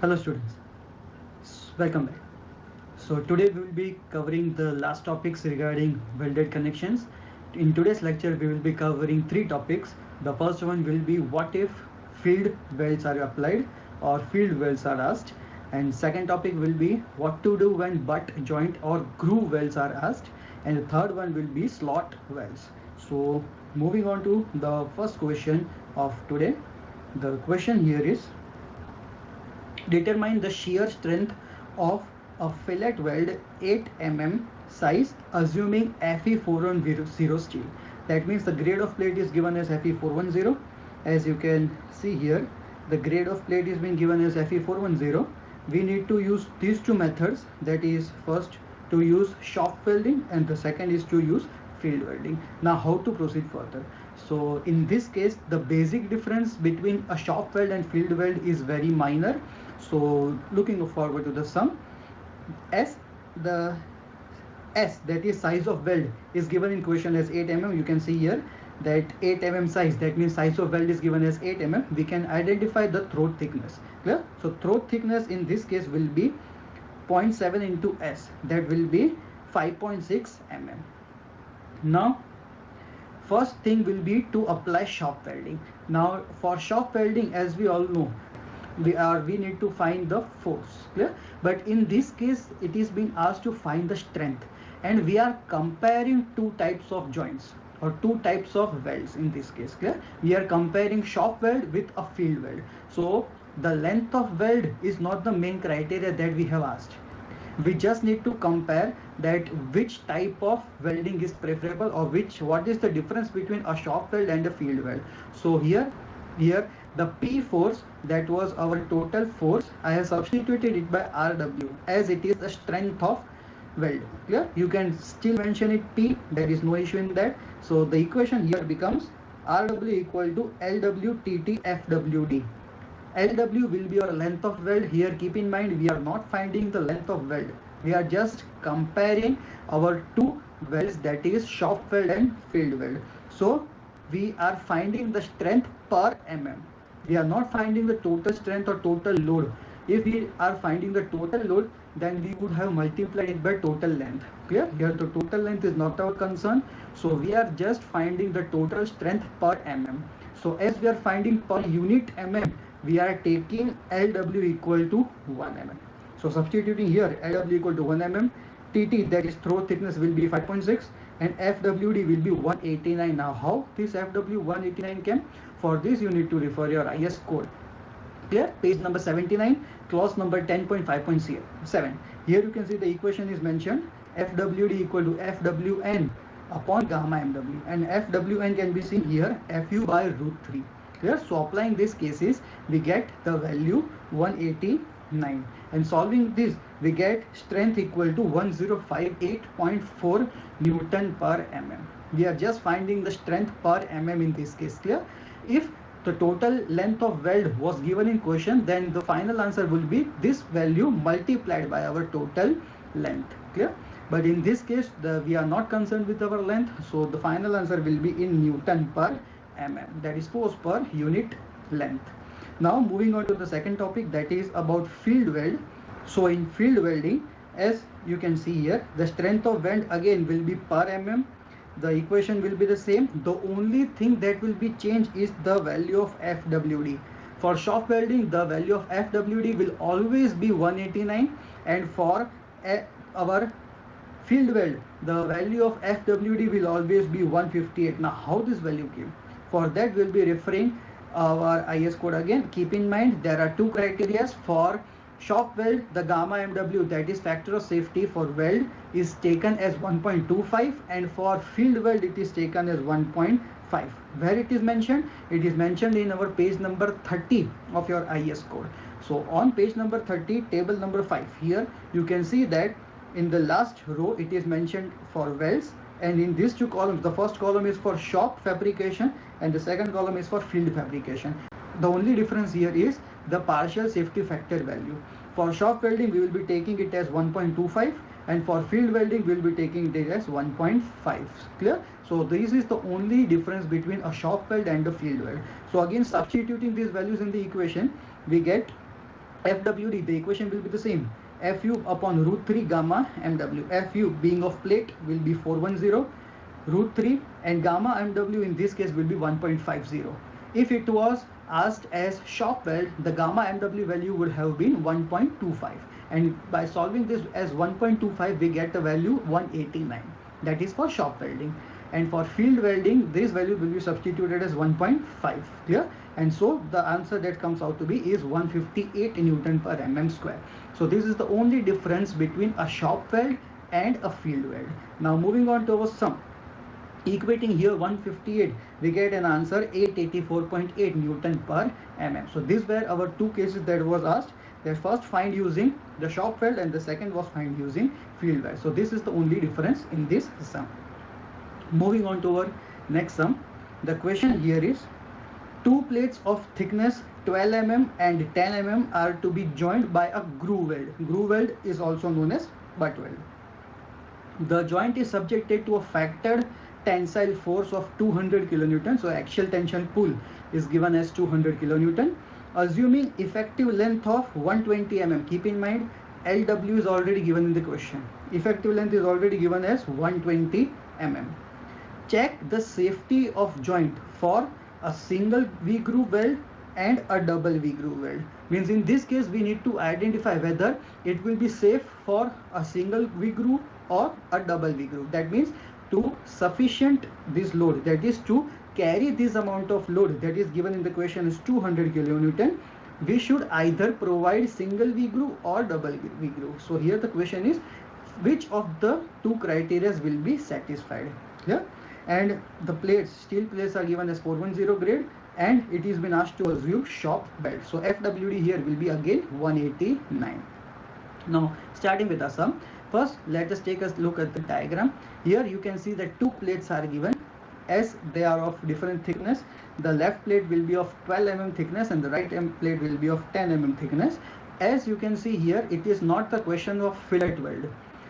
Hello students, welcome back. So today we will be covering the last topics regarding welded connections. In today's lecture we will be covering three topics. The first one will be what if field welds are applied or field welds are asked, and second topic will be what to do when butt joint or groove welds are asked, and the third one will be slot welds. So moving on to the first question of today. The question here is, determine the shear strength of a fillet weld 8 mm size assuming Fe410 steel. That means the grade of plate is given as Fe410. As you can see here, the grade of plate is being given as Fe410. We need to use these two methods, that is first to use shop welding and the second is to use field welding. Now how to proceed further? So in this case the basic difference between a shop weld and field weld is very minor. So looking forward to the sum, the S, that is size of weld, is given in question as 8 mm. You can see here that 8 mm size, that means size of weld is given as 8 mm. We can identify the throat thickness. Clear? So throat thickness in this case will be 0.7 into S, that will be 5.6 mm. Now first thing will be to apply shop welding. Now for shop welding, as we all know, we need to find the force. Clear? But in this case it is being asked to find the strength, and we are comparing two types of joints or two types of welds. In this case, clear, we are comparing shop weld with a field weld. So the length of weld is not the main criteria that we have asked. We just need to compare that which type of welding is preferable, or what is the difference between a shop weld and a field weld. So here the P force, that was our total force, I have substituted it by Rw, as it is the strength of weld. Clear? You can still mention it P, there is no issue in that. So the equation here becomes Rw equal to Lw FWD. Lw will be your length of weld. Here keep in mind, we are not finding the length of weld, we are just comparing our two welds, that is shop weld and field weld. So we are finding the strength per mm. We are not finding the total strength or total load. If we are finding the total load, then we would have multiplied it by total length. Clear? Here the total length is not our concern. So we are just finding the total strength per mm. So as we are finding per unit mm, we are taking Lw equal to 1 mm. So substituting here Lw equal to 1 mm, Tt, that is throat thickness, will be 5.6, and FWD will be 189. Now how this FW 189 came? For this you need to refer your IS code. Clear? Page number 79, clause number 10.5.7. Here you can see the equation is mentioned, FWD equal to FWN upon gamma mw, and FWN can be seen here, Fu by root 3. Clear? So applying these cases, we get the value 189, and solving this we get strength equal to 1058.4 Newton per mm. We are just finding the strength per mm in this case. Clear? If the total length of weld was given in question, then the final answer will be this value multiplied by our total length. Clear? But in this case we are not concerned with our length, so the final answer will be in Newton per mm, that is force per unit length. Now moving on to the second topic, that is about field weld. So in field welding, as you can see here, the strength of weld again will be per mm. The equation will be the same. The only thing that will be changed is the value of FWD. For shop welding, the value of FWD will always be 189, and for our field weld, the value of FWD will always be 158. Now how this value came? For that we'll be referring our IS code again. Keep in mind there are two criteria. For shop weld, the gamma mw, that is factor of safety for weld, is taken as 1.25, and for field weld it is taken as 1.5. Where it is mentioned? It is mentioned in our page number 30 of your IS code. So on page number 30, table number 5, here you can see that in the last row it is mentioned for welds, and in these two columns, the first column is for shop fabrication and the second column is for field fabrication. The only difference here is the partial safety factor value. For shop welding we will be taking it as 1.25, and for field welding we will be taking it as 1.5. Clear? So this is the only difference between a shop weld and a field weld. So again substituting these values in the equation, we get FWD, the equation will be the same. Fu upon root 3 gamma mw. Fu being of plate will be 410 root 3, and gamma mw in this case will be 1.50. If it was asked as shop weld, the gamma mw value would have been 1.25, and by solving this as 1.25 we get the value 189. That is for shop welding. And for field welding, this value will be substituted as 1.5. Clear? And so the answer that comes out to be is 158 Newton per mm square. So this is the only difference between a shop weld and a field weld. Now moving on to our sum. Equating here 158, we get an answer 884.8 Newton per mm. So these were our two cases that was asked. The first find using the shop weld and the second was find using field weld. So this is the only difference in this sum. Moving on to our next sum. The question here is, two plates of thickness 12 mm and 10 mm are to be joined by a groove weld. Groove weld is also known as butt weld. The joint is subjected to a factored tensile force of 200 kilonewton. So axial tensile pull is given as 200 kilonewton. Assuming effective length of 120 mm. Keep in mind, LW is already given in the question. Effective length is already given as 120 mm. Check the safety of joint for a single V-groove weld and a double V-groove weld. Means in this case we need to identify whether it will be safe for a single V-groove or a double V-groove. That means to sufficient this load, that is to carry this amount of load that is given in the question is 200 kilonewton, we should either provide single V-groove or double V-groove. So here the question is, which of the two criteria will be satisfied? Yeah? And the plates, steel plates are given as 410 grade, and it is been asked to assume shop weld. So FWD here will be again 189. Now starting with the sum. First let us take a look at the diagram. Here you can see that two plates are given as they are of different thickness. The left plate will be of 12 mm thickness and the right plate will be of 10 mm thickness. As you can see here, it is not the question of fillet weld.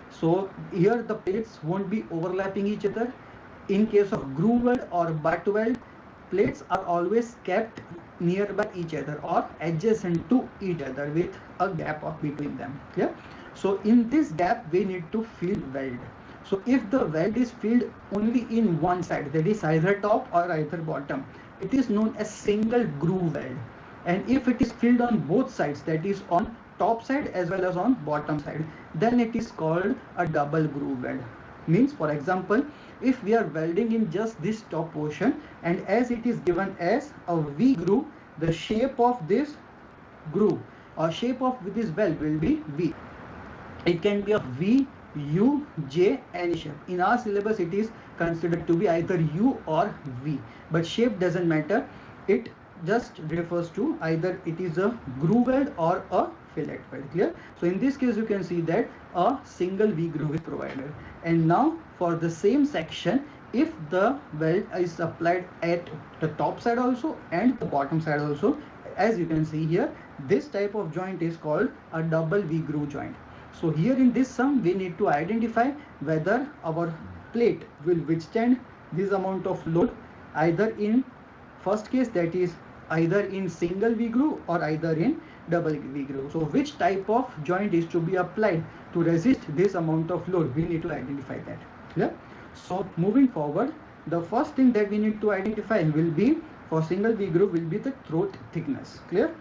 So here the plates won't be overlapping each other. In case of groove weld or butt weld, plates are always kept nearby each other or adjacent to each other with a gap between them. Yeah? So in this gap we need to field weld. So if the weld is filled only in one side, that is either top or either bottom, it is known as single groove weld. And if it is filled on both sides, that is on top side as well as on bottom side, then it is called a double groove weld. Means, for example, if we are welding in just this top portion, and as it is given as a V groove, the shape of this groove or shape of this weld will be V. It can be a V, U, J, any shape. In our syllabus it is considered to be either U or V, but shape doesn't matter. It just refers to either it is a groove weld or a fillet weld. Clear? So in this case you can see that a single V groove is provided. And now for the same section, if the weld is applied at the top side also and the bottom side also, as you can see here, this type of joint is called a double V groove joint. So here in this sum we need to identify whether our plate will withstand this amount of load either in first case, that is either in single V groove or either in double V groove. So which type of joint is to be applied to resist this amount of load, we need to identify that. Clear? So moving forward, the first thing that we need to identify will be for single V groove will be the throat thickness. Clear?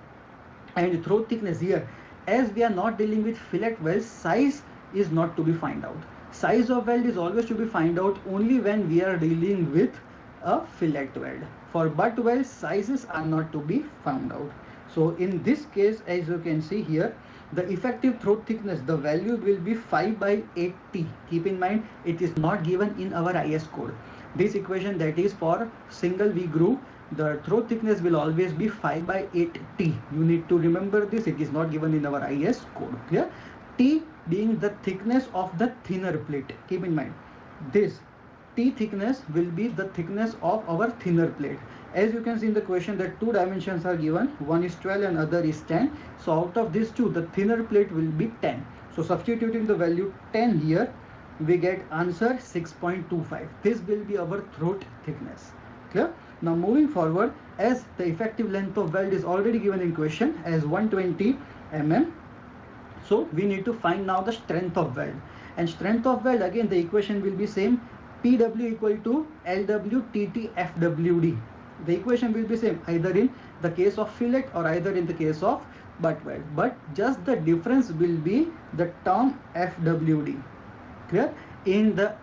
And throat thickness here, as we are not dealing with fillet weld, size is not to be find out. Size of weld is always to be find out only when we are dealing with a fillet weld. For butt weld, sizes are not to be found out. So in this case, as you can see here, the effective throat thickness, the value will be 5 by 8T. Keep in mind, it is not given in our IS code. This equation, that is for single V groove, the throat thickness will always be 5 by 8T. You need to remember this, it is not given in our IS code. Clear? T being the thickness of the thinner plate. Keep in mind, this T thickness will be the thickness of our thinner plate. As you can see in the question that two dimensions are given, one is 12 and other is 10. So out of these two, the thinner plate will be 10. So substituting the value 10 here, we get answer 6.25. This will be our throat thickness. Clear? Now moving forward, as the effective length of weld is already given in question as 120, mm. So we need to find now the strength of weld, and strength of weld, again the equation will be same, Pw equal to Lw Tt Fwd. The equation will be same either in the case of fillet or either in the case of butt weld, but just the difference will be the term Fwd. Clear? In the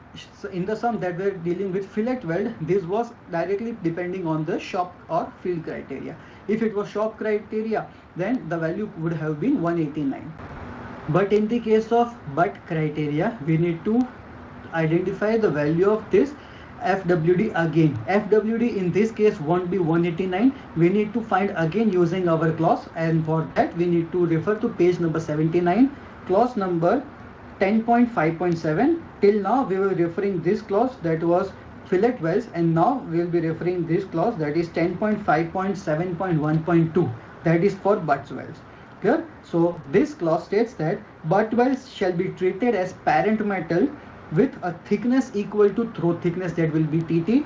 sum that we're dealing with fillet weld, this was directly depending on the shop or field criteria. If it was shop criteria, then the value would have been 189. But in the case of butt criteria, we need to identify the value of this FWD again. FWD in this case won't be 189. We need to find again using our clause, and for that we need to refer to page number 79, clause number 10.5.7. Till now we were referring this clause that was fillet welds, and now we will be referring this clause that is 10.5.7.1.2, that is for butt welds. Clear? So this clause states that butt welds shall be treated as parent metal with a thickness equal to throat thickness, that will be Tt,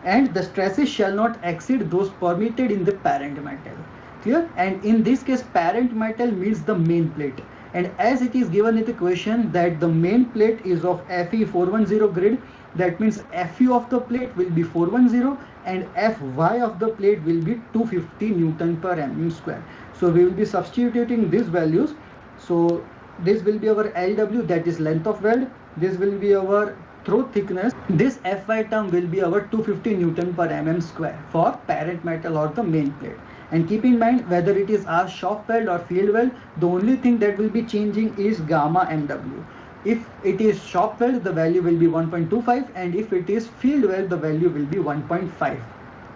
and the stresses shall not exceed those permitted in the parent metal. Clear? And in this case parent metal means the main plate, and as it is given in the question that the main plate is of Fe 410 grid, that means Fu of the plate will be 410 and Fy of the plate will be 250 Newton per mm square. So we will be substituting these values. So this will be our Lw, that is length of weld. This will be our throat thickness. This Fy term will be our 250 Newton per mm square for parent metal or the main plate. And keep in mind, whether it is our shop weld or field weld, the only thing that will be changing is gamma mw. If it is shop weld, the value will be 1.25, and if it is field weld, the value will be 1.5.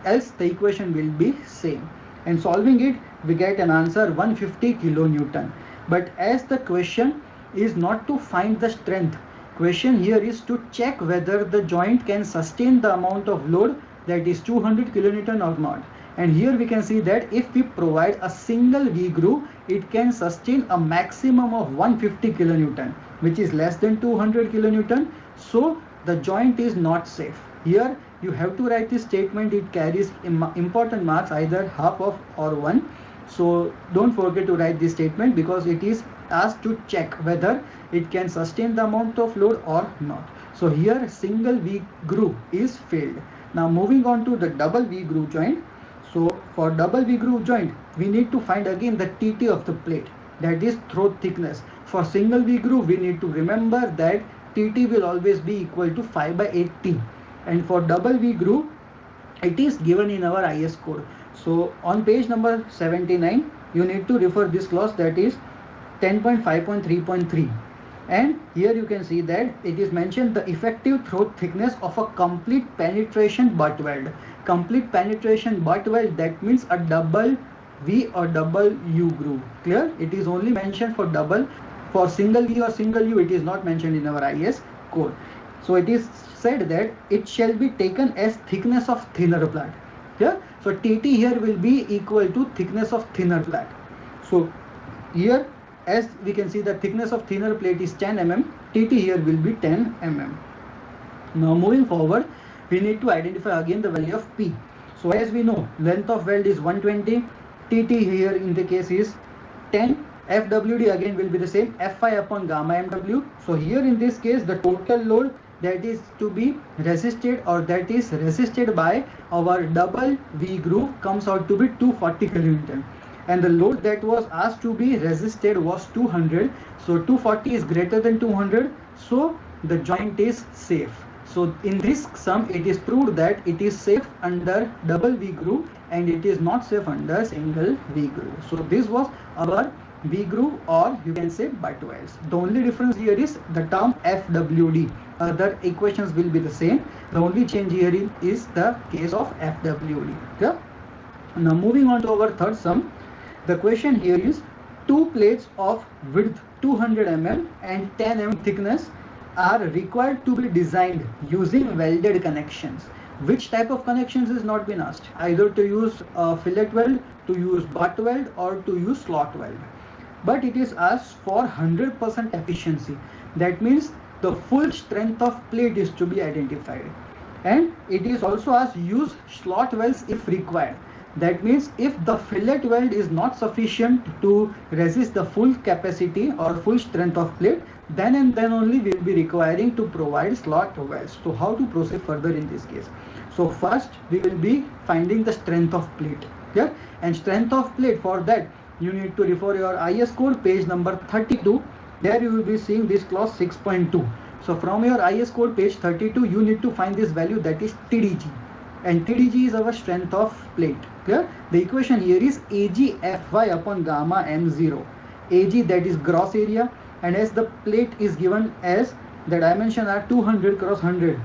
Else the equation will be same. And solving it, we get an answer 150 kilonewton. But as the question is not to find the strength, question here is to check whether the joint can sustain the amount of load that is 200 kilonewton or not. And here we can see that if we provide a single V groove, it can sustain a maximum of 150 kilonewton, which is less than 200 kilonewton. So the joint is not safe. Here you have to write this statement. It carries important marks, either half of or 1. So don't forget to write this statement, because it is asked to check whether it can sustain the amount of load or not. So here single V groove is failed. Now moving on to the double V groove joint. So for double V groove joint, we need to find again the Tt of the plate, that is throat thickness. For single V groove, we need to remember that Tt will always be equal to 5/8T. And for double V groove, it is given in our IS code. So on page number 79, you need to refer this clause, that is 10.5.3.3. And here you can see that it is mentioned the effective throat thickness of a complete penetration butt weld. Complete penetration butt weld, that means a double V or double U groove. Clear? It is only mentioned for double. For single V or single U, it is not mentioned in our IS code. So it is said that it shall be taken as thickness of thinner plate. Clear? So Tt here will be equal to thickness of thinner plate. So here, as we can see, the thickness of thinner plate is 10 mm, Tt here will be 10 mm. Now moving forward, we need to identify again the value of P. So as we know, length of weld is 120, Tt here in the case is 10, Fwd again will be the same, Fy upon gamma mw. So here in this case, the total load that is to be resisted, or that is resisted by our double V groove, comes out to be 240 kilonewton. And the load that was asked to be resisted was 200. So 240 is greater than 200. So the joint is safe. So in this sum, it is proved that it is safe under double V groove and it is not safe under single V groove. So this was our V groove, or you can say butt welds. The only difference here is the term Fwd. Other equations will be the same. The only change here is the case of Fwd. Okay? Now moving on to our third sum. The question here is two plates of width 200 mm and 10 mm thickness are required to be designed using welded connections. Which type of connections is not been asked? Either to use fillet weld, to use butt weld, or to use slot weld. But it is asked for 100% efficiency. That means the full strength of plate is to be identified. And it is also asked use slot welds if required. That means if the fillet weld is not sufficient to resist the full capacity or full strength of plate, then and then only we will be requiring to provide slot welds. So how to proceed further in this case? So first we will be finding the strength of plate. Clear? And strength of plate, for that you need to refer your IS code page number 32. There you will be seeing this clause 6.2. So from your IS code page 32, you need to find this value, that is TDG. And TDG is our strength of plate. Clear? The equation here is AG Fy upon gamma M0. AG, that is gross area, and as the plate is given as the dimension are 200 cross 100.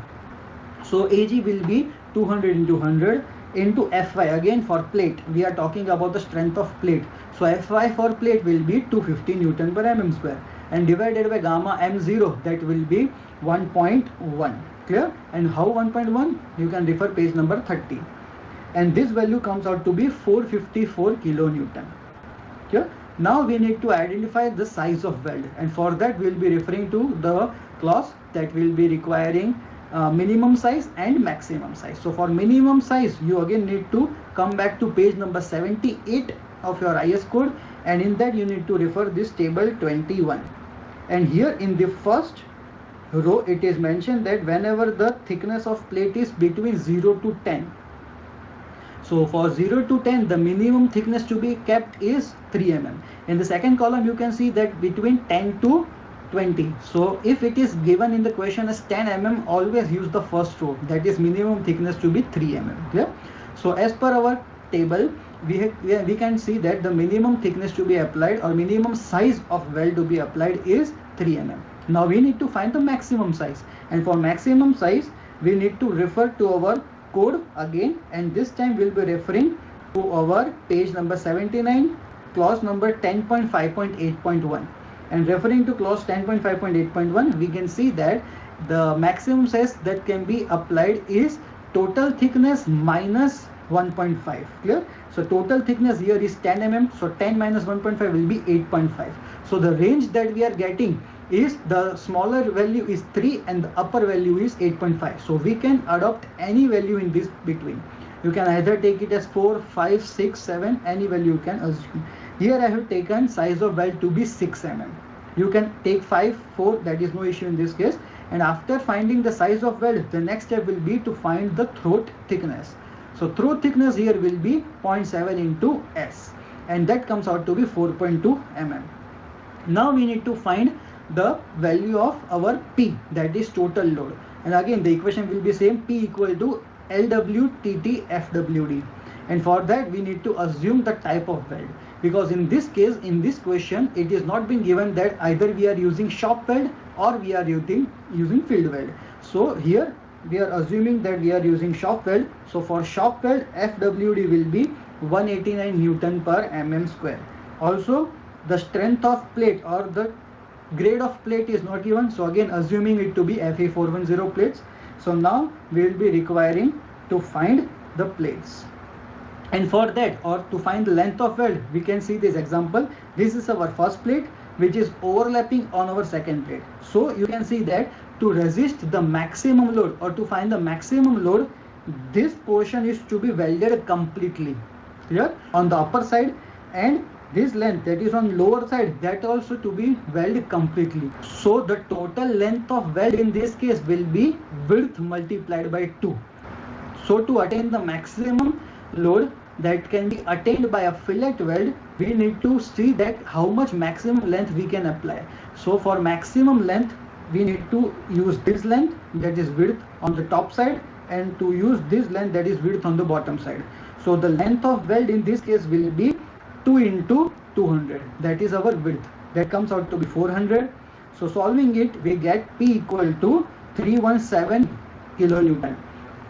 So AG will be 200 into 100 into Fy. Again for plate, we are talking about the strength of plate. So Fy for plate will be 250 Newton per mm square, and divided by gamma M0, that will be 1.1. Clear? And how 1.1? You can refer page number 30. And this value comes out to be 454 kilonewton. Clear? Now we need to identify the size of weld, and for that we will be referring to the clause that will be requiring minimum size and maximum size. So for minimum size, you again need to come back to page number 78 of your IS code, and in that you need to refer this table 21. And here in the first row it is mentioned that whenever the thickness of plate is between 0 to 10. So for 0 to 10, the minimum thickness to be kept is 3 mm. In the second column you can see that between 10 to 20. So if it is given in the question as 10 mm, always use the first row, that is minimum thickness to be 3 mm. Clear? So as per our table, we can see that the minimum thickness to be applied or minimum size of weld to be applied is 3 mm. Now we need to find the maximum size, and for maximum size we need to refer to our code again, and this time we'll be referring to our page number 79, clause number 10.5.8.1. And referring to clause 10.5.8.1, we can see that the maximum size that can be applied is total thickness minus 1.5. Clear? So total thickness here is 10 mm, so 10 minus 1.5 will be 8.5. So the range that we are getting is the smaller value is 3 and the upper value is 8.5. So we can adopt any value in this between. You can either take it as 4, 5, 6, 7, any value you can assume. Here I have taken size of weld to be 6 mm. You can take 5, 4, that is no issue in this case. And after finding the size of weld, the next step will be to find the throat thickness. So throat thickness here will be 0.7 into S, and that comes out to be 4.2 mm. Now we need to find the value of our P, that is total load, and again the equation will be same, P equal to LWTT FWD, and for that we need to assume the type of weld, because in this case, in this question, it is not been given that either we are using shop weld or we are using field weld. So here we are assuming that we are using shop weld. So for shop weld, FWD will be 189 Newton per mm square. Also the strength of plate or the grade of plate is not given, so again assuming it to be Fe410 plates. So now we will be requiring to find the plates, and for that, or to find the length of weld, we can see this example. This is our first plate which is overlapping on our second plate. So you can see that to resist the maximum load or to find the maximum load, this portion is to be welded completely here on the upper side, and this length that is on lower side, that also to be welded completely. So the total length of weld in this case will be width multiplied by 2. So to attain the maximum load that can be attained by a fillet weld, we need to see that how much maximum length we can apply. So for maximum length, we need to use this length, that is width on the top side, and to use this length, that is width on the bottom side. So the length of weld in this case will be 2 into 200, that is our width, that comes out to be 400. So solving it, we get P equal to 317 kilonewton.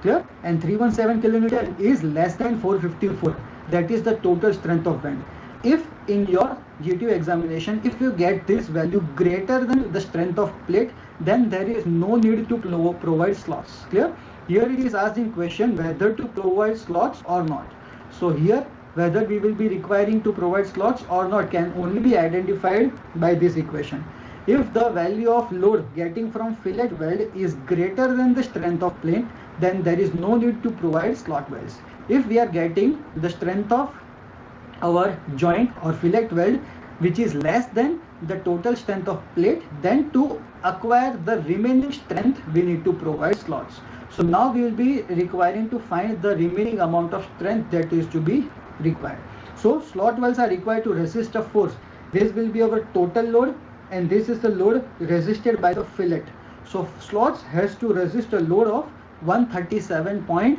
Clear? And 317 kilonewton is less than 454, that is the total strength of weld. If in your GTO examination, if you get this value greater than the strength of plate, then there is no need to provide slots. Clear? Here it is asked in question whether to provide slots or not. So here whether we will be requiring to provide slots or not can only be identified by this equation. If the value of load getting from fillet weld is greater than the strength of plate, then there is no need to provide slot welds. if we are getting the strength of our joint or fillet weld which is less than the total strength of plate, then to acquire the remaining strength we need to provide slots. So now we will be requiring to find the remaining amount of strength that is to be required. So slot welds are required to resist a force. This will be our total load and this is the load resisted by the fillet. So slots has to resist a load of 137.02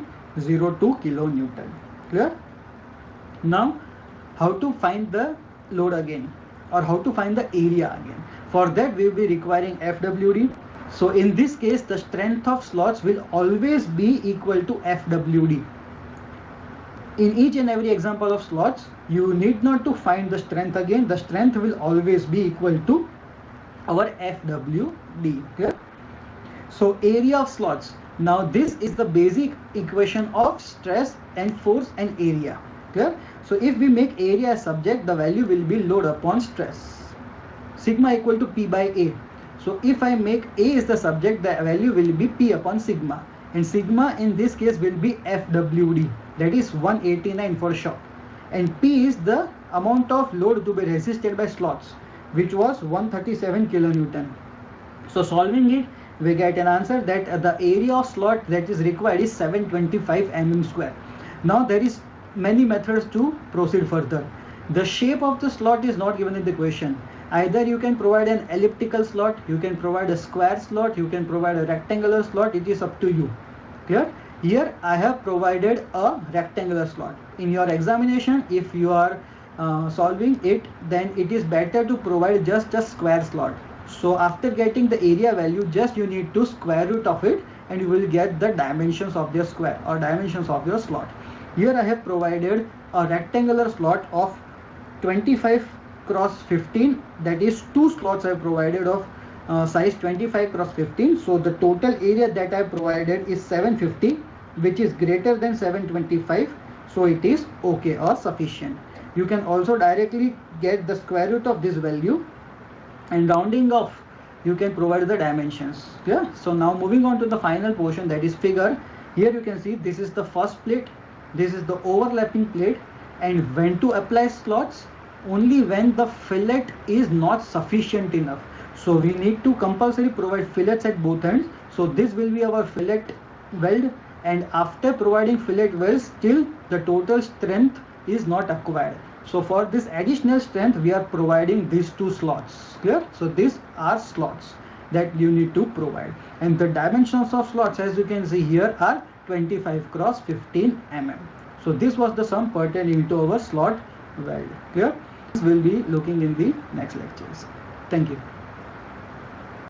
kilonewton. Clear? Now how to find the load again, or how to find the area again? For that we will be requiring FWD. So in this case the strength of slots will always be equal to FWD. In each and every example of slots you need not to find the strength again, the strength will always be equal to our FWD. Clear? So area of slots. Now this is the basic equation of stress and force and area. Clear? So if we make area a subject, the value will be load upon stress. Sigma equal to P by A. So if I make A is the subject, the value will be P upon sigma. And sigma in this case will be FWD. That is 189 for short. And P is the amount of load to be resisted by slots, which was 137 kilonewton. So solving it, we get an answer that the area of slot that is required is 725 mm square. Now there is many methods to proceed further. The shape of the slot is not given in the question. Either you can provide an elliptical slot, you can provide a square slot, you can provide a rectangular slot. It is up to you. Clear? Here I have provided a rectangular slot. In your examination, if you are solving it, then it is better to provide just a square slot. So after getting the area value, just you need to square root of it and you will get the dimensions of your square or dimensions of your slot. Here I have provided a rectangular slot of 25 cross 15, that is 2 slots I have provided of size 25 cross 15. So the total area that I have provided is 750, which is greater than 725. So it is okay or sufficient. You can also directly get the square root of this value and rounding off you can provide the dimensions. Yeah. So now moving on to the final portion, that is figure. Here you can see this is the first plate, this is the overlapping plate, and when to apply slots? Only when the fillet is not sufficient enough. So we need to compulsory provide fillets at both ends. So this will be our fillet weld, and after providing fillet weld still the total strength is not acquired. So for this additional strength we are providing these 2 slots. Clear? So these are slots that you need to provide, and the dimensions of slots as you can see here are 25 cross 15 mm. So this was the sum pertaining to our slot weld. Clear? This will be looking in the next lectures. Thank you.